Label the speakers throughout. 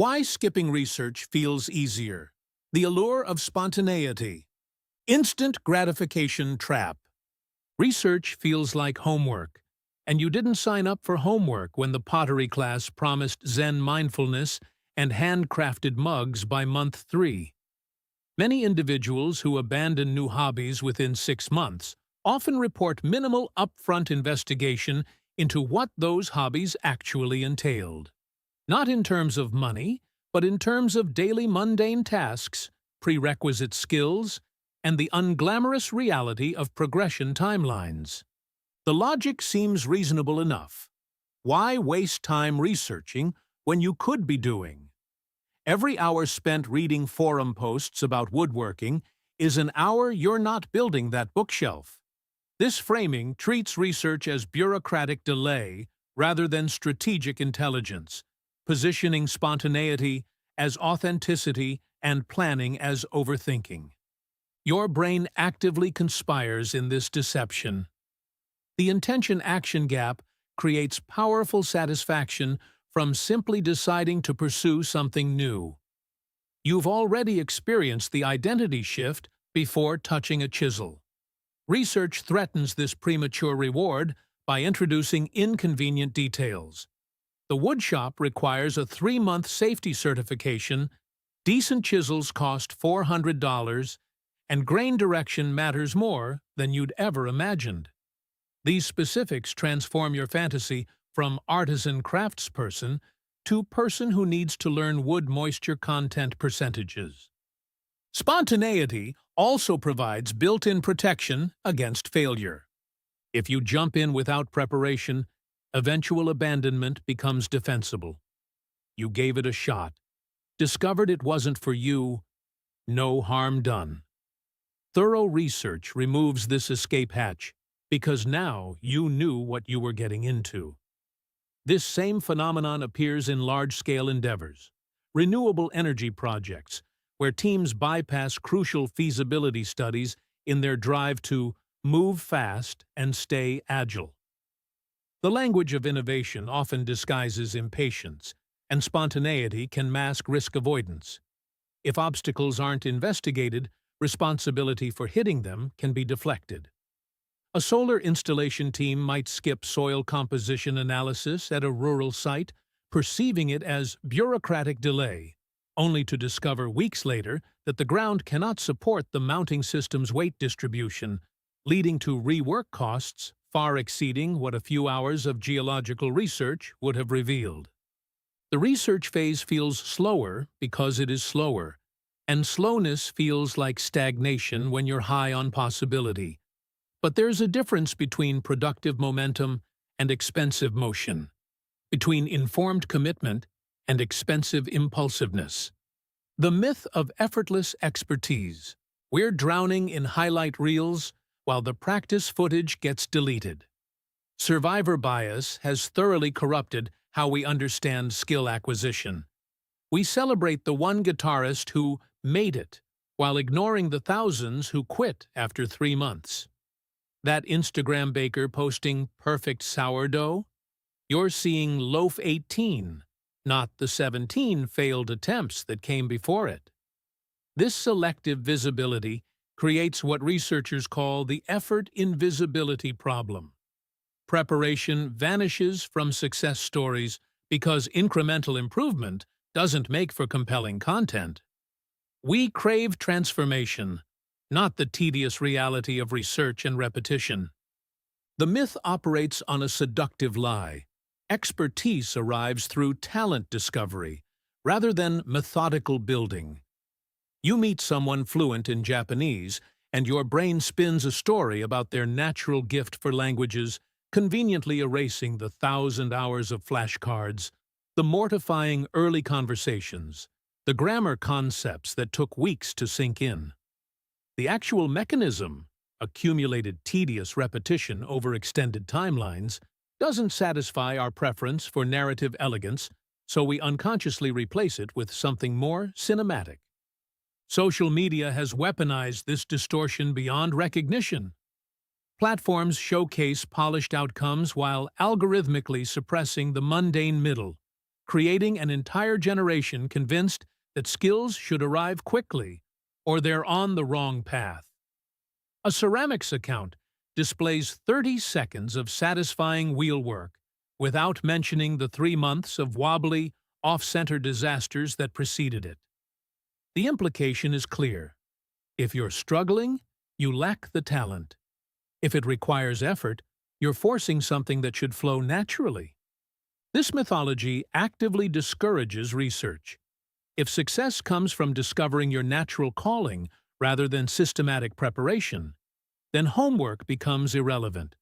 Speaker 1: Why skipping research feels easier. The allure of spontaneity. Instant gratification trap. Research feels like homework, and you didn't sign up for homework when the pottery class promised Zen mindfulness and handcrafted mugs by month 3. Many individuals who abandon new hobbies within 6 months often report minimal upfront investigation into what those hobbies actually entailed. Not in terms of money, but in terms of daily mundane tasks, prerequisite skills, and the unglamorous reality of progression timelines. The logic seems reasonable enough. Why waste time researching when you could be doing? Every hour spent reading forum posts about woodworking is an hour you're not building that bookshelf. This framing treats research as bureaucratic delay rather than strategic intelligence, positioning spontaneity as authenticity and planning as overthinking. Your brain actively conspires in this deception. The intention-action gap creates powerful satisfaction from simply deciding to pursue something new. You've already experienced the identity shift before touching a chisel. Research threatens this premature reward by introducing inconvenient details. The woodshop requires a 3-month safety certification, decent chisels cost $400, and grain direction matters more than you'd ever imagined. These specifics transform your fantasy from artisan craftsperson to person who needs to learn wood moisture content percentages. Spontaneity also provides built-in protection against failure. If you jump in without preparation, eventual abandonment becomes defensible. You gave it a shot, discovered it wasn't for you, no harm done. Thorough research removes this escape hatch because now you knew what you were getting into. This same phenomenon appears in large-scale endeavors, renewable energy projects, where teams bypass crucial feasibility studies in their drive to move fast and stay agile. The language of innovation often disguises impatience, and spontaneity can mask risk avoidance. If obstacles aren't investigated, responsibility for hitting them can be deflected. A solar installation team might skip soil composition analysis at a rural site, perceiving it as bureaucratic delay, only to discover weeks later that the ground cannot support the mounting system's weight distribution, leading to rework costs far exceeding what a few hours of geological research would have revealed. The research phase feels slower because it is slower, and slowness feels like stagnation when you're high on possibility. But there's a difference between productive momentum and expensive motion, between informed commitment and expensive impulsiveness. The myth of effortless expertise. We're drowning in highlight reels while the practice footage gets deleted. Survivor bias has thoroughly corrupted how we understand skill acquisition. We celebrate the one guitarist who made it, while ignoring the thousands who quit after 3 months. That Instagram baker posting perfect sourdough? You're seeing loaf 18, not the 17 failed attempts that came before it. This selective visibility creates what researchers call the effort invisibility problem. Preparation vanishes from success stories because incremental improvement doesn't make for compelling content. We crave transformation, not the tedious reality of research and repetition. The myth operates on a seductive lie. Expertise arrives through talent discovery, rather than methodical building. You meet someone fluent in Japanese, and your brain spins a story about their natural gift for languages, conveniently erasing the 1,000 hours of flashcards, the mortifying early conversations, the grammar concepts that took weeks to sink in. The actual mechanism, accumulated tedious repetition over extended timelines, doesn't satisfy our preference for narrative elegance, so we unconsciously replace it with something more cinematic. Social media has weaponized this distortion beyond recognition. Platforms showcase polished outcomes while algorithmically suppressing the mundane middle, creating an entire generation convinced that skills should arrive quickly or they're on the wrong path. A ceramics account displays 30 seconds of satisfying wheelwork without mentioning the 3 months of wobbly, off-center disasters that preceded it. The implication is clear. If you're struggling, you lack the talent. If it requires effort, you're forcing something that should flow naturally. This mythology actively discourages research. If success comes from discovering your natural calling rather than systematic preparation, then homework becomes irrelevant.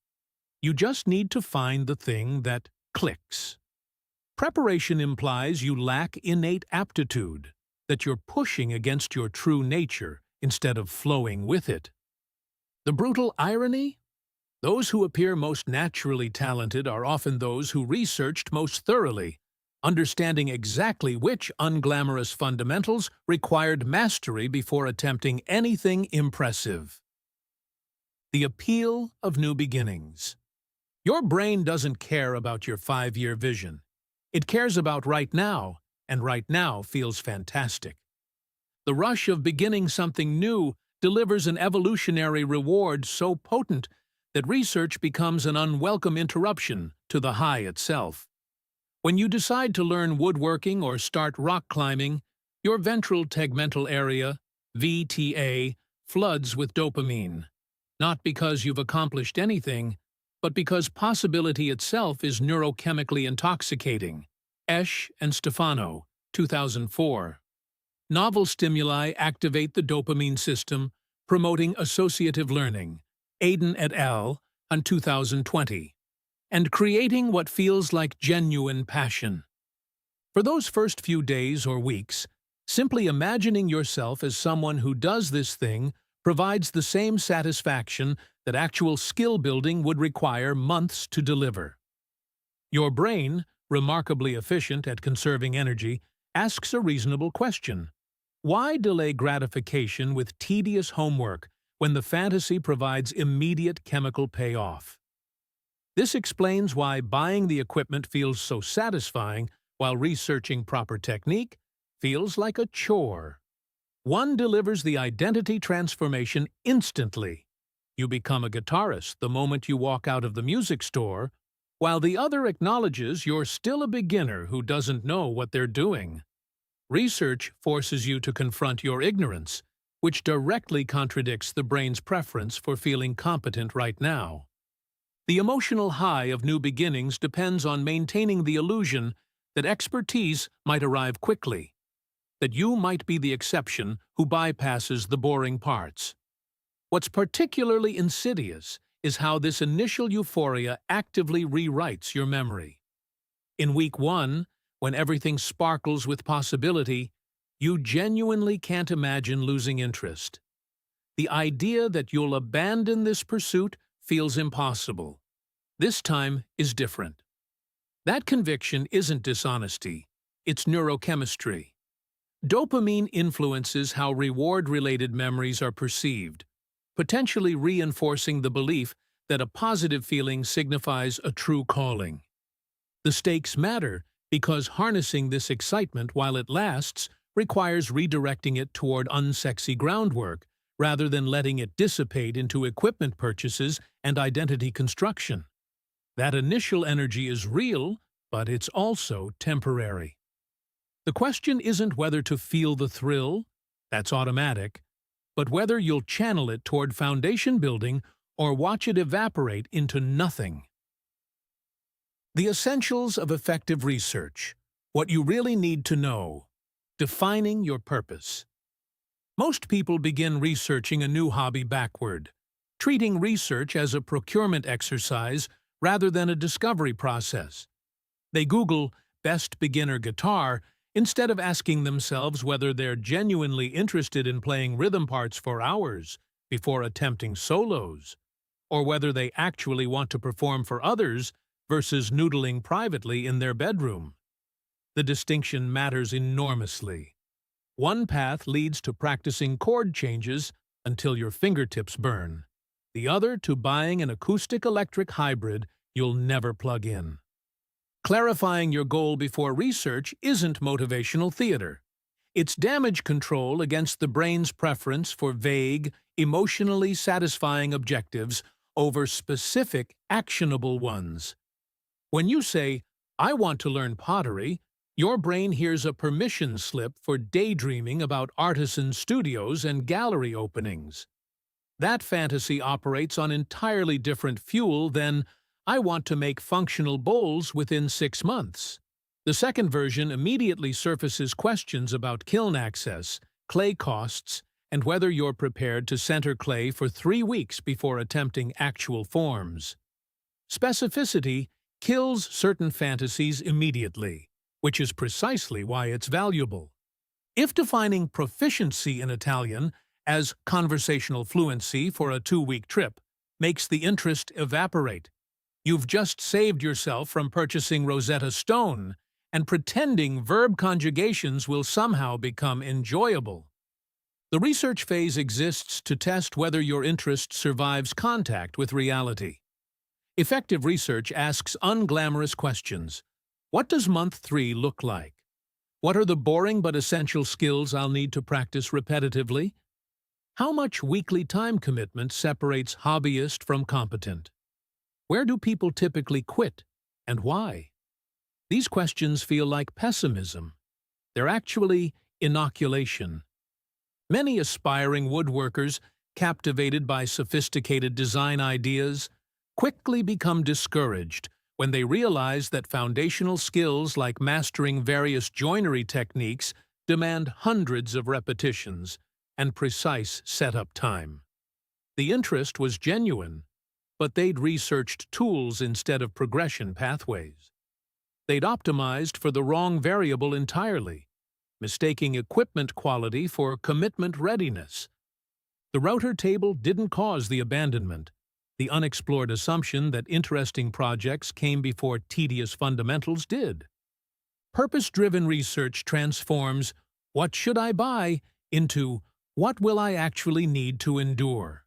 Speaker 1: You just need to find the thing that clicks. Preparation implies you lack innate aptitude, that you're pushing against your true nature instead of flowing with it. The brutal irony? Those who appear most naturally talented are often those who researched most thoroughly, understanding exactly which unglamorous fundamentals required mastery before attempting anything impressive. The appeal of new beginnings. Your brain doesn't care about your 5-year vision. It cares about right now, and right now feels fantastic. The rush of beginning something new delivers an evolutionary reward so potent that research becomes an unwelcome interruption to the high itself. When you decide to learn woodworking or start rock climbing, your ventral tegmental area, VTA, floods with dopamine. Not because you've accomplished anything, but because possibility itself is neurochemically intoxicating. Esch and Stefano, 2004. Novel stimuli activate the dopamine system, promoting associative learning. Aiden et al. On 2020. And creating what feels like genuine passion. For those first few days or weeks, simply imagining yourself as someone who does this thing provides the same satisfaction that actual skill building would require months to deliver. Your brain, remarkably efficient at conserving energy, asks a reasonable question. Why delay gratification with tedious homework when the fantasy provides immediate chemical payoff? This explains why buying the equipment feels so satisfying while researching proper technique feels like a chore. One delivers the identity transformation instantly. You become a guitarist the moment you walk out of the music store, while the other acknowledges you're still a beginner who doesn't know what they're doing. Research forces you to confront your ignorance, which directly contradicts the brain's preference for feeling competent right now. The emotional high of new beginnings depends on maintaining the illusion that expertise might arrive quickly, that you might be the exception who bypasses the boring parts. What's particularly insidious is how this initial euphoria actively rewrites your memory. In week 1, when everything sparkles with possibility, you genuinely can't imagine losing interest. The idea that you'll abandon this pursuit feels impossible. This time is different. That conviction isn't dishonesty, it's neurochemistry. Dopamine influences how reward-related memories are perceived, potentially reinforcing the belief that a positive feeling signifies a true calling. The stakes matter because harnessing this excitement while it lasts requires redirecting it toward unsexy groundwork rather than letting it dissipate into equipment purchases and identity construction. That initial energy is real, but it's also temporary. The question isn't whether to feel the thrill, that's automatic, but whether you'll channel it toward foundation building or watch it evaporate into nothing. The essentials of effective research. What you really need to know. Defining your purpose. Most people begin researching a new hobby backward, treating research as a procurement exercise rather than a discovery process. They Google "best beginner guitar" instead of asking themselves whether they're genuinely interested in playing rhythm parts for hours before attempting solos, or whether they actually want to perform for others versus noodling privately in their bedroom. The distinction matters enormously. One path leads to practicing chord changes until your fingertips burn. The other to buying an acoustic electric hybrid you'll never plug in. Clarifying your goal before research isn't motivational theater. It's damage control against the brain's preference for vague, emotionally satisfying objectives over specific, actionable ones. When you say, "I want to learn pottery," your brain hears a permission slip for daydreaming about artisan studios and gallery openings. That fantasy operates on entirely different fuel than, "I want to make functional bowls within 6 months." The second version immediately surfaces questions about kiln access, clay costs, and whether you're prepared to center clay for 3 weeks before attempting actual forms. Specificity kills certain fantasies immediately, which is precisely why it's valuable. If defining proficiency in Italian as conversational fluency for a 2-week trip makes the interest evaporate, you've just saved yourself from purchasing Rosetta Stone and pretending verb conjugations will somehow become enjoyable. The research phase exists to test whether your interest survives contact with reality. Effective research asks unglamorous questions. What does month 3 look like? What are the boring but essential skills I'll need to practice repetitively? How much weekly time commitment separates hobbyist from competent? Where do people typically quit, and why? These questions feel like pessimism. They're actually inoculation. Many aspiring woodworkers, captivated by sophisticated design ideas, quickly become discouraged when they realize that foundational skills like mastering various joinery techniques demand hundreds of repetitions and precise setup time. The interest was genuine, but they'd researched tools instead of progression pathways. They'd optimized for the wrong variable entirely, mistaking equipment quality for commitment readiness. The router table didn't cause the abandonment. The unexplored assumption that interesting projects came before tedious fundamentals did. Purpose-driven research transforms "what should I buy" into "what will I actually need to endure?"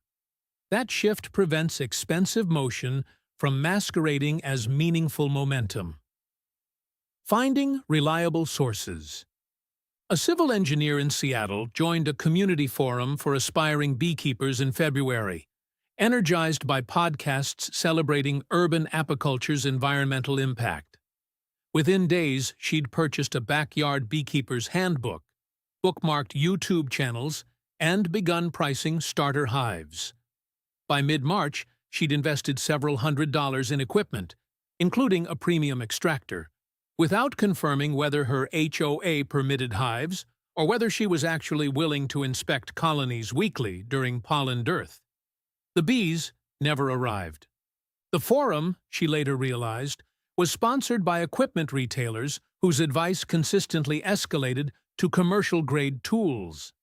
Speaker 1: That shift prevents expensive motion from masquerading as meaningful momentum. Finding reliable sources. A civil engineer in Seattle joined a community forum for aspiring beekeepers in February, energized by podcasts celebrating urban apiculture's environmental impact. Within days, she'd purchased a backyard beekeeper's handbook, bookmarked YouTube channels, and begun pricing starter hives. By mid-March, she'd invested several $100s in equipment, including a premium extractor, without confirming whether her HOA permitted hives or whether she was actually willing to inspect colonies weekly during pollen dearth. The bees never arrived. The forum, she later realized, was sponsored by equipment retailers whose advice consistently escalated to commercial-grade tools.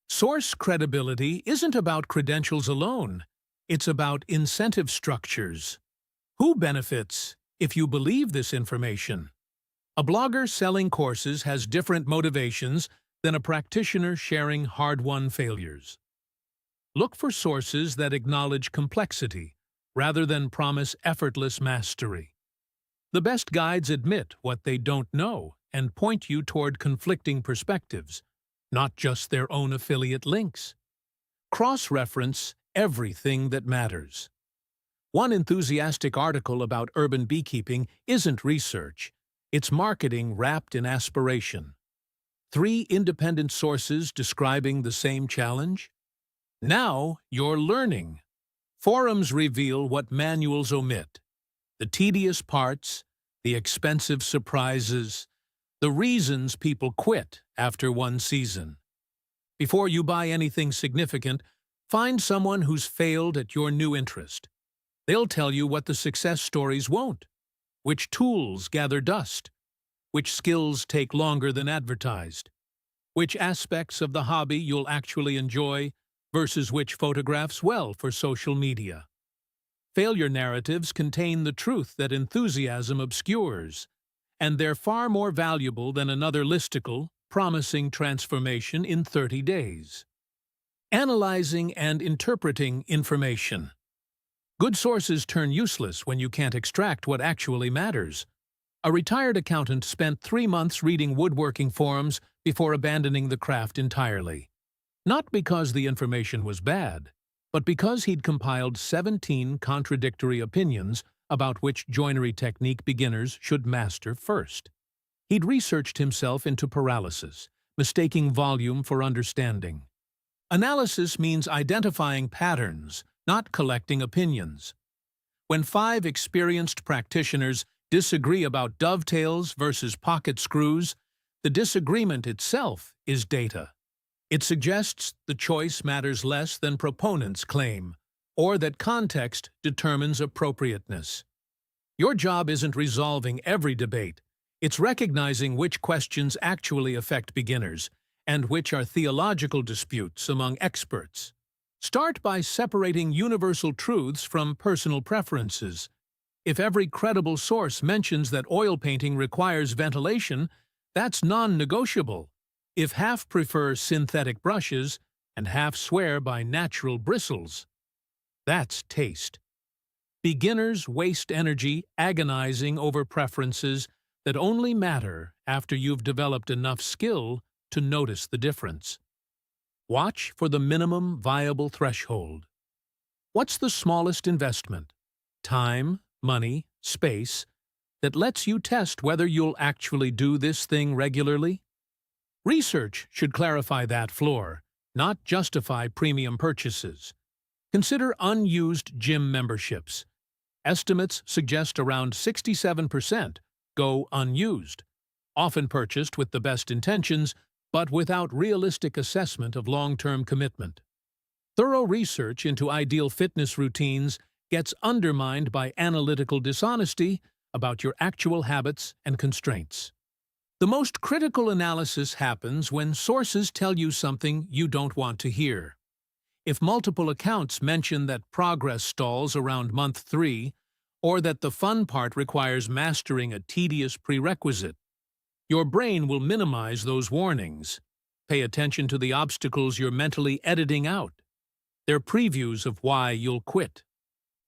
Speaker 1: Source credibility isn't about credentials alone. It's about incentive structures. Who benefits if you believe this information? A blogger selling courses has different motivations than a practitioner sharing hard-won failures. Look for sources that acknowledge complexity rather than promise effortless mastery. The best guides admit what they don't know and point you toward conflicting perspectives, not just their own affiliate links. Cross-reference everything that matters. One enthusiastic article about urban beekeeping isn't research, it's marketing wrapped in aspiration. 3 independent sources describing the same challenge? Now you're learning. Forums reveal what manuals omit: the tedious parts, the expensive surprises, the reasons people quit after one season. Before you buy anything significant, find someone who's failed at your new interest. They'll tell you what the success stories won't, which tools gather dust, which skills take longer than advertised, which aspects of the hobby you'll actually enjoy versus which photographs well for social media. Failure narratives contain the truth that enthusiasm obscures, and they're far more valuable than another listicle promising transformation in 30 days. Analyzing and interpreting information. Good sources turn useless when you can't extract what actually matters. A retired accountant spent 3 months reading woodworking forums before abandoning the craft entirely. Not because the information was bad, but because he'd compiled 17 contradictory opinions about which joinery technique beginners should master first. He'd researched himself into paralysis, mistaking volume for understanding. Analysis means identifying patterns, not collecting opinions. When 5 experienced practitioners disagree about dovetails versus pocket screws, the disagreement itself is data. It suggests the choice matters less than proponents claim, or that context determines appropriateness. Your job isn't resolving every debate. It's recognizing which questions actually affect beginners and which are theological disputes among experts. Start by separating universal truths from personal preferences. If every credible source mentions that oil painting requires ventilation, that's non-negotiable. If half prefer synthetic brushes and half swear by natural bristles, that's taste. Beginners waste energy agonizing over preferences that only matter after you've developed enough skill to notice the difference. Watch for the minimum viable threshold. What's the smallest investment? Time, money, space, that lets you test whether you'll actually do this thing regularly? Research should clarify that floor, not justify premium purchases. Consider unused gym memberships. Estimates suggest around 67% go unused, often purchased with the best intentions, but without realistic assessment of long-term commitment. Thorough research into ideal fitness routines gets undermined by analytical dishonesty about your actual habits and constraints. The most critical analysis happens when sources tell you something you don't want to hear. If multiple accounts mention that progress stalls around month 3, or that the fun part requires mastering a tedious prerequisite, your brain will minimize those warnings. Pay attention to the obstacles you're mentally editing out. They're previews of why you'll quit.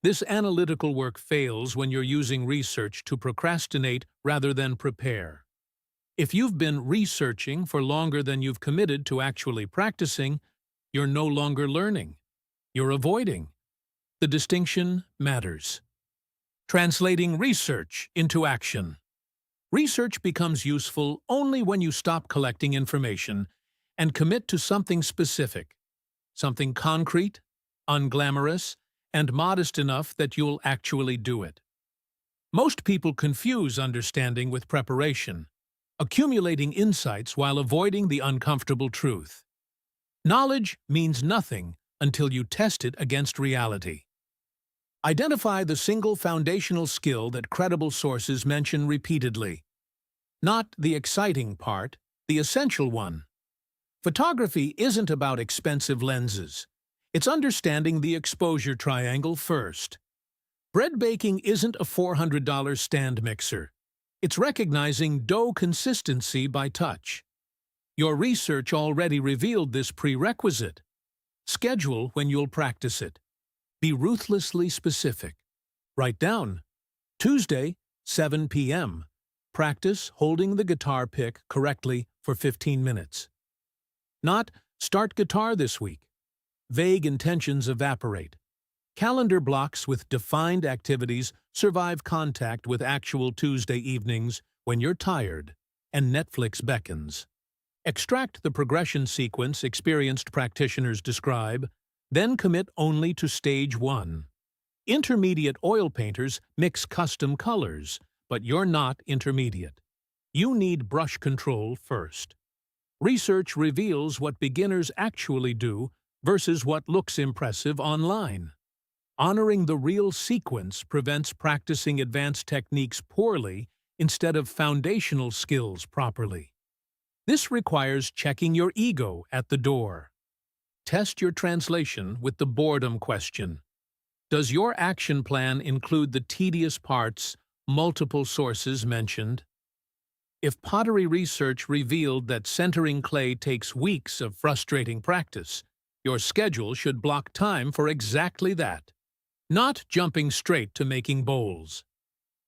Speaker 1: This analytical work fails when you're using research to procrastinate rather than prepare. If you've been researching for longer than you've committed to actually practicing, you're no longer learning. You're avoiding. The distinction matters. Translating research into action. Research becomes useful only when you stop collecting information and commit to something specific, something concrete, unglamorous, and modest enough that you'll actually do it. Most people confuse understanding with preparation, accumulating insights while avoiding the uncomfortable truth. Knowledge means nothing until you test it against reality. Identify the single foundational skill that credible sources mention repeatedly. Not the exciting part, the essential one. Photography isn't about expensive lenses. It's understanding the exposure triangle first. Bread baking isn't a $400 stand mixer. It's recognizing dough consistency by touch. Your research already revealed this prerequisite. Schedule when you'll practice it. Be ruthlessly specific. Write down, Tuesday, 7 p.m. Practice holding the guitar pick correctly for 15 minutes. Not, start guitar this week. Vague intentions evaporate. Calendar blocks with defined activities survive contact with actual Tuesday evenings when you're tired and Netflix beckons. Extract the progression sequence experienced practitioners describe, then commit only to stage 1. Intermediate oil painters mix custom colors, but you're not intermediate. You need brush control first. Research reveals what beginners actually do versus what looks impressive online. Honoring the real sequence prevents practicing advanced techniques poorly instead of foundational skills properly. This requires checking your ego at the door. Test your translation with the boredom question. Does your action plan include the tedious parts multiple sources mentioned? If pottery research revealed that centering clay takes weeks of frustrating practice, your schedule should block time for exactly that. Not jumping straight to making bowls.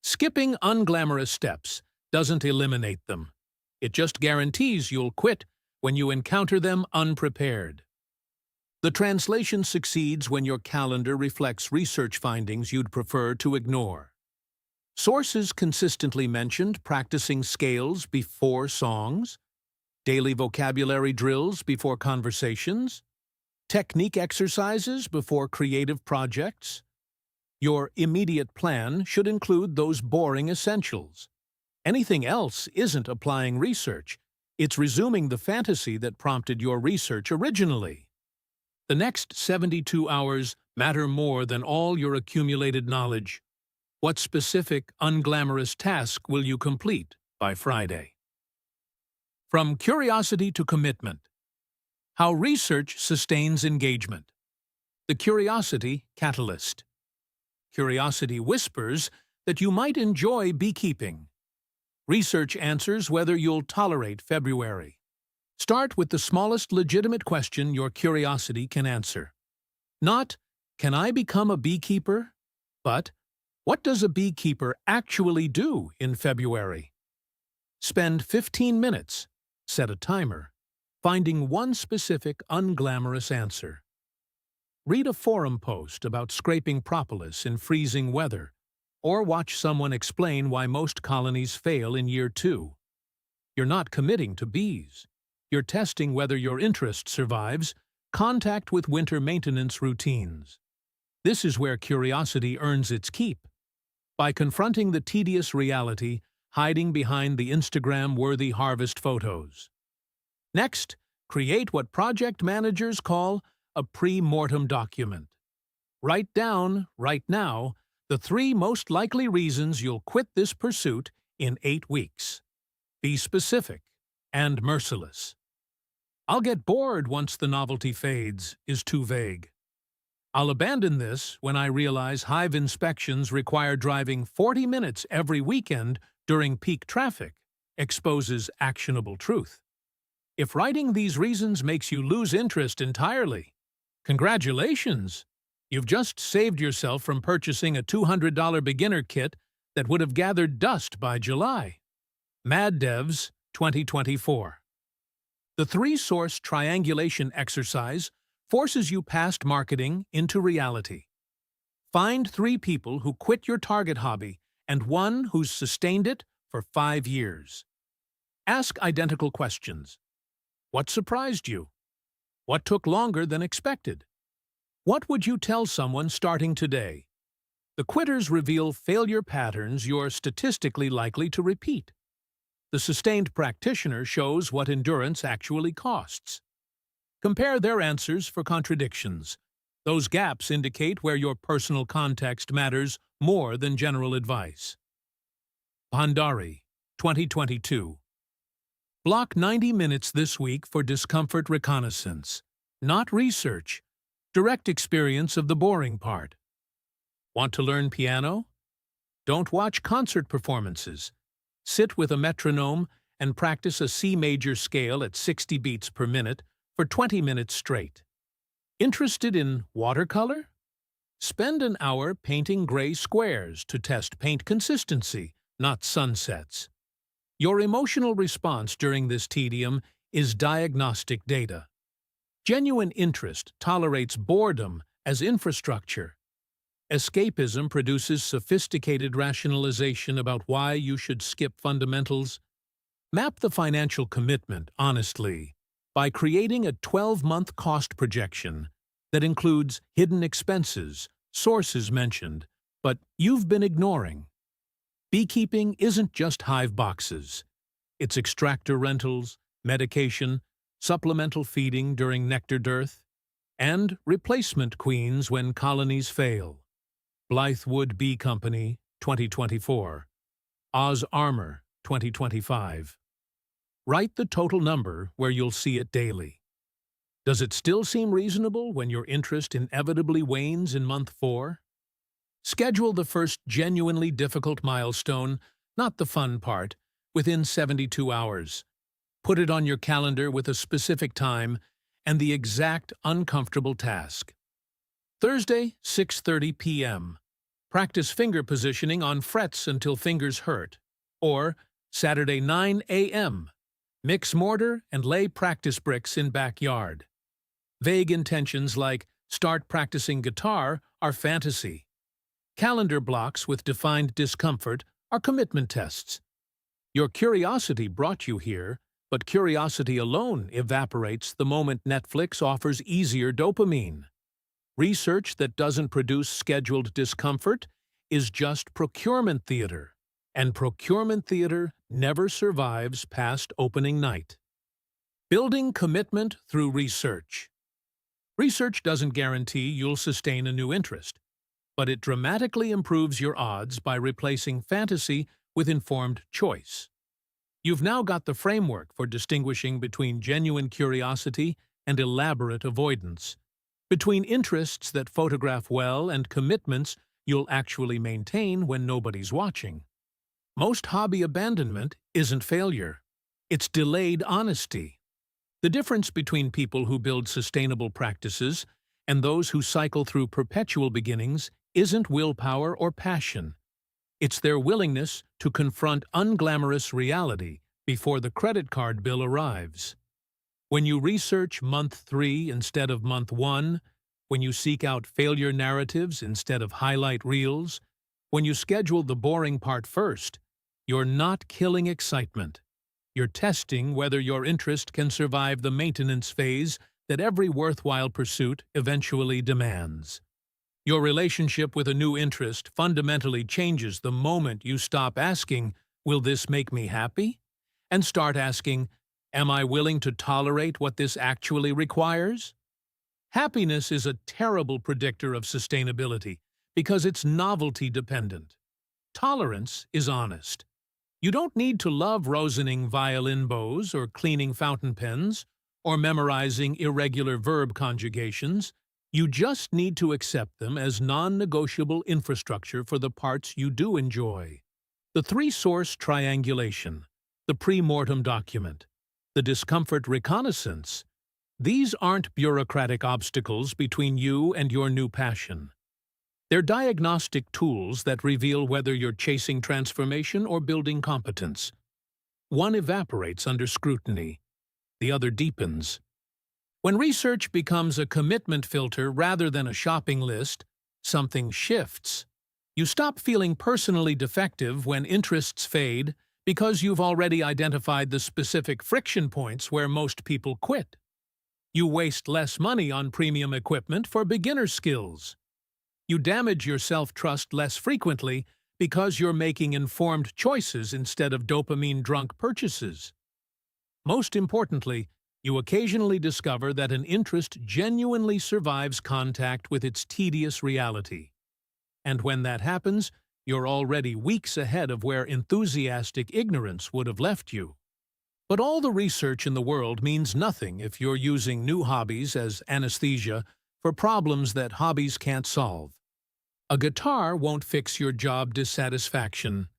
Speaker 1: Skipping unglamorous steps doesn't eliminate them. It just guarantees you'll quit when you encounter them unprepared. The translation succeeds when your calendar reflects research findings you'd prefer to ignore. Sources consistently mentioned practicing scales before songs, daily vocabulary drills before conversations, technique exercises before creative projects. Your immediate plan should include those boring essentials. Anything else isn't applying research. It's resuming the fantasy that prompted your research originally. The next 72 hours matter more than all your accumulated knowledge. What specific, unglamorous task will you complete by Friday? From curiosity to commitment. How research sustains engagement. The curiosity catalyst. Curiosity whispers that you might enjoy beekeeping. Research answers whether you'll tolerate February. Start with the smallest legitimate question your curiosity can answer. Not, can I become a beekeeper? But, what does a beekeeper actually do in February? Spend 15 minutes, set a timer, finding one specific, unglamorous answer. Read a forum post about scraping propolis in freezing weather, or watch someone explain why most colonies fail in year 2. You're not committing to bees. You're testing whether your interest survives contact with winter maintenance routines. This is where curiosity earns its keep. By confronting the tedious reality hiding behind the Instagram-worthy harvest photos. Next, create what project managers call a pre-mortem document. Write down, right now, the 3 most likely reasons you'll quit this pursuit in 8 weeks. Be specific and merciless. I'll get bored once the novelty fades is too vague. I'll abandon this when I realize hive inspections require driving 40 minutes every weekend during peak traffic exposes actionable truth. If writing these reasons makes you lose interest entirely, congratulations! You've just saved yourself from purchasing a $200 beginner kit that would have gathered dust by July. Mad Devs 2024. The 3-source triangulation exercise forces you past marketing into reality. Find 3 people who quit your target hobby and 1 who's sustained it for 5 years. Ask identical questions. What surprised you? What took longer than expected? What would you tell someone starting today? The quitters reveal failure patterns you're statistically likely to repeat. The sustained practitioner shows what endurance actually costs. Compare their answers for contradictions. Those gaps indicate where your personal context matters more than general advice. Pandari, 2022. Block 90 minutes this week for discomfort reconnaissance, not research, direct experience of the boring part. Want to learn piano? Don't watch concert performances. Sit with a metronome and practice a C major scale at 60 beats per minute for 20 minutes straight. Interested in watercolor? Spend an hour painting gray squares to test paint consistency, not sunsets. Your emotional response during this tedium is diagnostic data. Genuine interest tolerates boredom as infrastructure. Escapism produces sophisticated rationalization about why you should skip fundamentals. Map the financial commitment honestly by creating a 12-month cost projection that includes hidden expenses, sources mentioned, but you've been ignoring. Beekeeping isn't just hive boxes. It's extractor rentals, medication, supplemental feeding during nectar dearth, and replacement queens when colonies fail. Blythewood Bee Company, 2024. Oz Armor, 2025. Write the total number where you'll see it daily. Does it still seem reasonable when your interest inevitably wanes in month 4? Schedule the first genuinely difficult milestone, not the fun part, within 72 hours. Put it on your calendar with a specific time and the exact uncomfortable task. Thursday, 6:30 p.m. Practice finger positioning on frets until fingers hurt. Or, Saturday 9 a.m. Mix mortar and lay practice bricks in backyard. Vague intentions like start practicing guitar are fantasy. Calendar blocks with defined discomfort are commitment tests. Your curiosity brought you here, but curiosity alone evaporates the moment Netflix offers easier dopamine. Research that doesn't produce scheduled discomfort is just procurement theater, and procurement theater never survives past opening night. Building commitment through research. Research doesn't guarantee you'll sustain a new interest, but it dramatically improves your odds by replacing fantasy with informed choice. You've now got the framework for distinguishing between genuine curiosity and elaborate avoidance, between interests that photograph well and commitments you'll actually maintain when nobody's watching. Most hobby abandonment isn't failure. It's delayed honesty. The difference between people who build sustainable practices and those who cycle through perpetual beginnings isn't willpower or passion. It's their willingness to confront unglamorous reality before the credit card bill arrives. When you research month 3 instead of month 1, when you seek out failure narratives instead of highlight reels, when you schedule the boring part first, you're not killing excitement. You're testing whether your interest can survive the maintenance phase that every worthwhile pursuit eventually demands. Your relationship with a new interest fundamentally changes the moment you stop asking, "Will this make me happy?" and start asking, "Am I willing to tolerate what this actually requires?" Happiness is a terrible predictor of sustainability because it's novelty-dependent. Tolerance is honest. You don't need to love rosening violin bows or cleaning fountain pens or memorizing irregular verb conjugations. You just need to accept them as non-negotiable infrastructure for the parts you do enjoy. The three-source triangulation, the pre-mortem document, the discomfort reconnaissance, these aren't bureaucratic obstacles between you and your new passion. They're diagnostic tools that reveal whether you're chasing transformation or building competence. One evaporates under scrutiny, the other deepens. When research becomes a commitment filter rather than a shopping list, something shifts. You stop feeling personally defective when interests fade because you've already identified the specific friction points where most people quit. You waste less money on premium equipment for beginner skills. You damage your self-trust less frequently because you're making informed choices instead of dopamine-drunk purchases. Most importantly, you occasionally discover that an interest genuinely survives contact with its tedious reality. And when that happens, you're already weeks ahead of where enthusiastic ignorance would have left you. But all the research in the world means nothing if you're using new hobbies as anesthesia for problems that hobbies can't solve. A guitar won't fix your job dissatisfaction.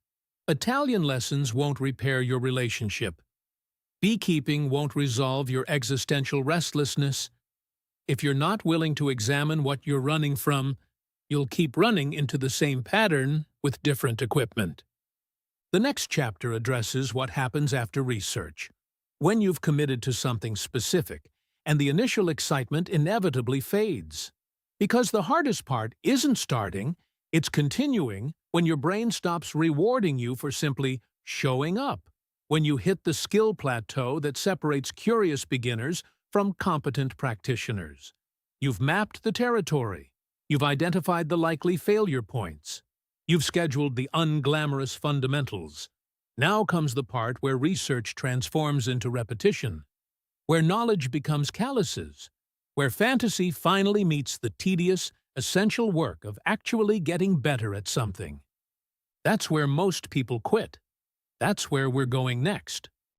Speaker 1: Italian lessons won't repair your relationship. Beekeeping won't resolve your existential restlessness. If you're not willing to examine what you're running from, you'll keep running into the same pattern with different equipment. The next chapter addresses what happens after research, when you've committed to something specific, and the initial excitement inevitably fades. Because the hardest part isn't starting, it's continuing when your brain stops rewarding you for simply showing up, when you hit the skill plateau that separates curious beginners from competent practitioners. You've mapped the territory. You've identified the likely failure points. You've scheduled the unglamorous fundamentals. Now comes the part where research transforms into repetition, where knowledge becomes calluses, where fantasy finally meets the tedious, essential work of actually getting better at something. That's where most people quit. That's where we're going next.